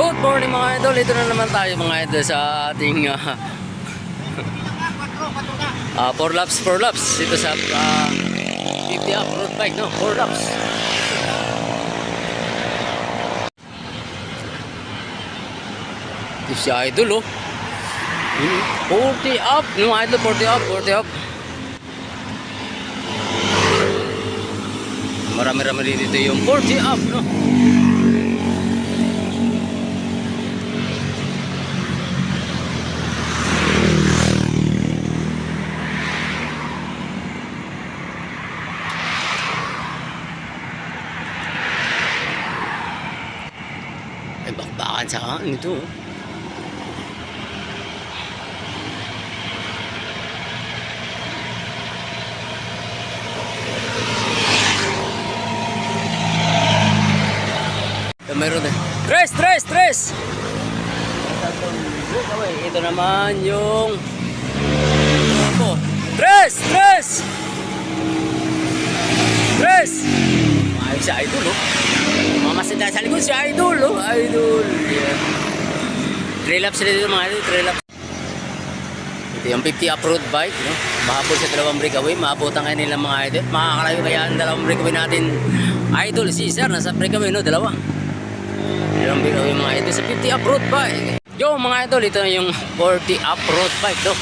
Good morning mga idol, ito na naman tayo mga idol sa ating 4 laps ito sa 50 up road bike, no? 4 laps. Ito si idol, oh. 40 up, no idol, 40 up. Marami-rami rin dito yung 40 up, no? Ay, bakbakan saan ito, oh. Mayroon din. Tres! Ito naman yung Tres! Ayos si idol, oh. Mamasin tayo sa likod si idol, oh. Idol. Yeah. 3 laps sila dito mga idol, 3 laps. Ito yung 50 up road bike, no? Mahabol sa dalawang breakaway, maabutan kayo nila mga idol. Makakalayo kaya ang dalawang breakaway natin. Idol, si Sir, nasa breakaway, no? Dalawa. Dalawang breakaway mga idol sa 50 up road bike. Yo mga idol, ito na yung 40 up road bike, no?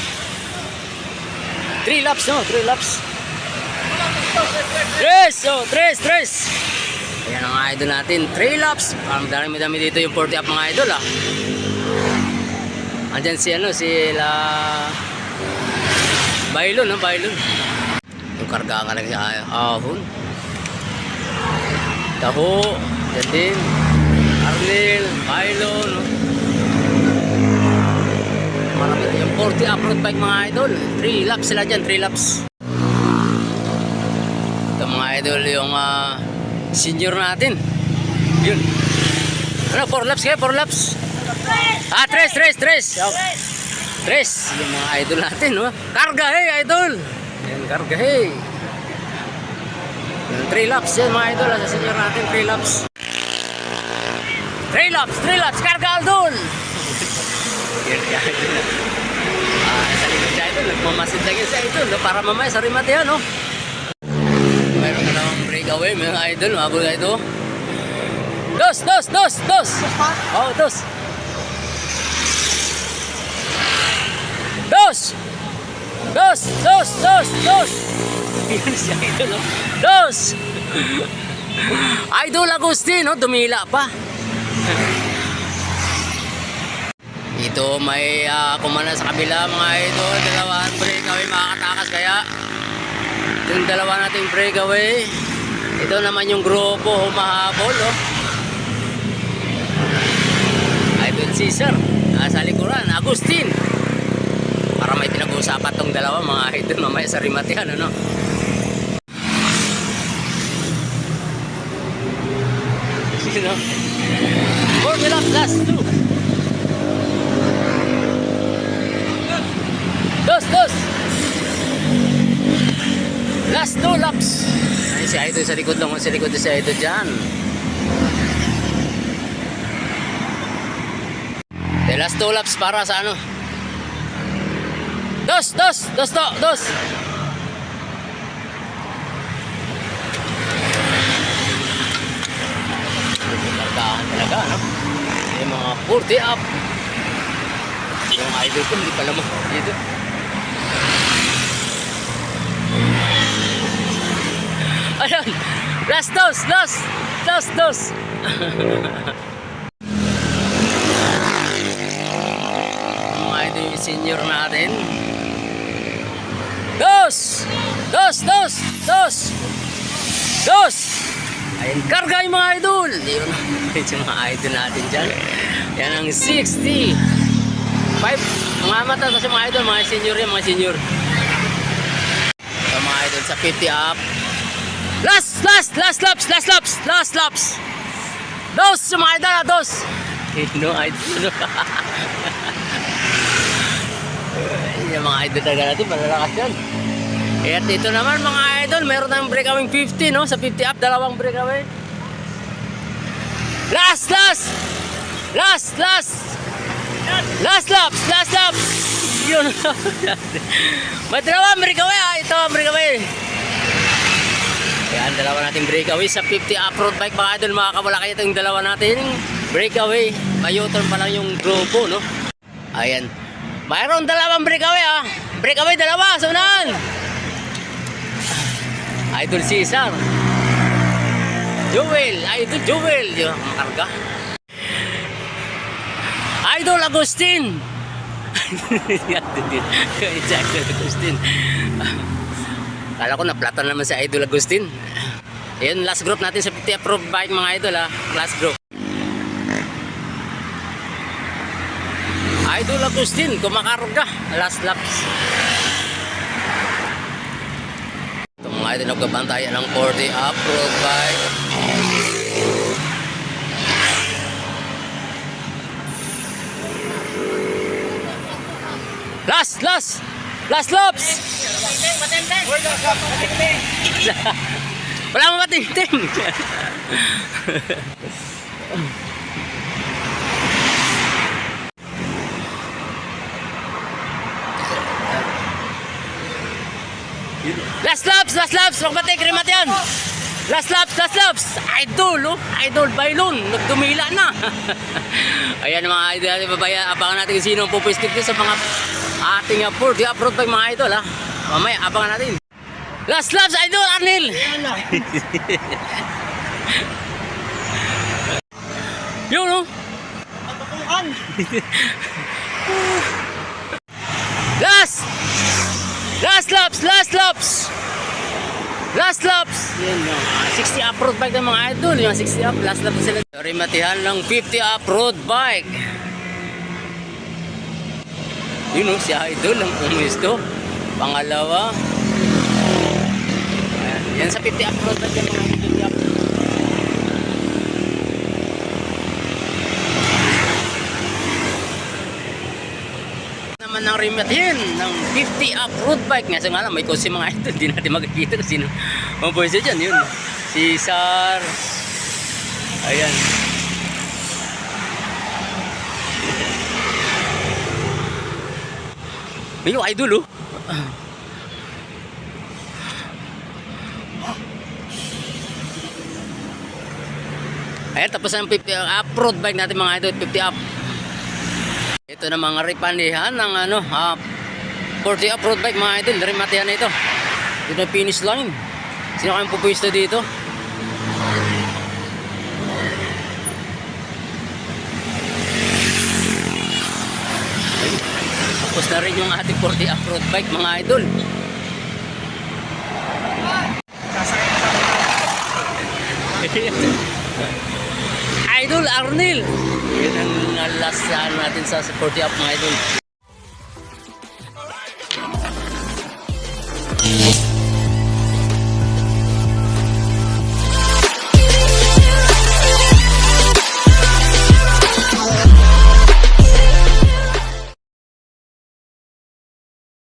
3 laps, no? 3 laps. Tres! Ayan ang idol natin, 3 laps. Parang dami dito yung 40 up mga idol, ah. Andyan si Bailon, no? Bailon. Yung karga nga lang sa ahon. Taho, dyan din. Arnel, Bailon, no? Marami yung 40 up road bike mga idol. 3 laps sila dyan, 3 laps. Ito mga idol yung senior natin. Yun. Ano, 4 laps kayo? 4 laps? Ah, 3. Yung mga idol natin, no? Karga, hey, idol! Yan, karga, hey! 3 laps yan mga idol, sa senior natin, 3 laps. 3 laps, karga, idol! Yan, idol. Sa likod siya, idol. Nagmamasid lagi siya, idol, no? Para mamaya sa rimate yan, no? Mayroon ka namang breakaway, mga idol, mabul ka ito. Dos! Oh, dos! Yan siya, idol, no? Dos! Idol Agustin, no? Dumila pa. Ito may kumana sa kabila mga idol. Dalawang breakaway makakatakas kaya yung dalawa nating breakaway. Ito naman yung grupo humahabol, oh. Idol Cesar nasa likuran, Agustin. Para may pinag-uusapan tong dalawa mga idol mamaya sa rimatihan, ano? 40 laps, last 2. Dos. Last 2 laps. Ay, si idol sa likod lang. Sa likod si idol dyan. The last 2 laps para sa ano? Dos. Markahan talaga, no? Yung mga 40 up. Yung idol ko hindi pala mo dito. Ayan, last dos. Mga idol yung senior natin. Dos. Ayan, karga yung mga idol. Yun yung mga idol natin dyan. Yan ang 60. 5, mga mata kasi mga idol, mga senior yan, mga senior. So, mga idol sa 50 up. Last laps. Dos, mga idol, dos. No, idol. Yung mga idol talaga natin, malalakas yan. At ito naman mga idol, meron tayong breakaway 50, no? Sa 50 up, dalawang breakaway. Last Last laps. Yun. May dalawa breakaway ha. Ito ang breakaway. Yan, dalawa nating breakaway sa 50 off-road bike mga idol. Makakawala kayo itong dalawa natin breakaway. May-U-turn pa lang yung grupo, no? Ayan. Mayroon dalawang breakaway ha. Breakaway dalawa. Sunan. Idol Cesar. Idol Jewel. Yung makarga. Idol Agustin. Idol Agustin. Kala ko naplatan naman si Idol Agustin. Ayun, last group natin sa 50 approved bike mga idol ha. Last group. Idol Agustin, kumakarga. Last laps. Itong mga idol nagkabantayan ng 40 approved bike. Last laps. Wala mo matinting. Last laps. Rogmatik, remat yan. Last laps. Idol Bailon. Nagdumila na. Ayan mga idol. Abangan natin kung sino ang pupwistit sa mga ating upload pa mga idol ha. Mamaya abangan natin. Last laps Idol Arnel. Yun no. Last laps. Yan yung 60 off-road bike ng mga idol. Yung 60 up, last laps sila. Rimatihan ng 50 off-road bike. Yun o, si Idol ang umisto. Pangalawa. Ayan, yan sa 50 off-road bike ng mga idol. Naman ng rimatihan ng 50 off-road bike. Nga sa nga lang, may kasi mga idol. Hindi natin magkikita kung sino ang boys dyan. Yun, si Sar. Ayan. Yung idol oh. Ayan, tapos ang 50 off-road bike natin mga idol, 50 up. Ito na mga ripanihan ng 40 off-road bike mga idol, rimatihan na ito. Ito na finish line. Sino kayong pupuwisto dito? Tapos na rin yung ating 40 off-road bike mga idol. Idol Arnel. Yan ang last natin sa 40 up mga idol.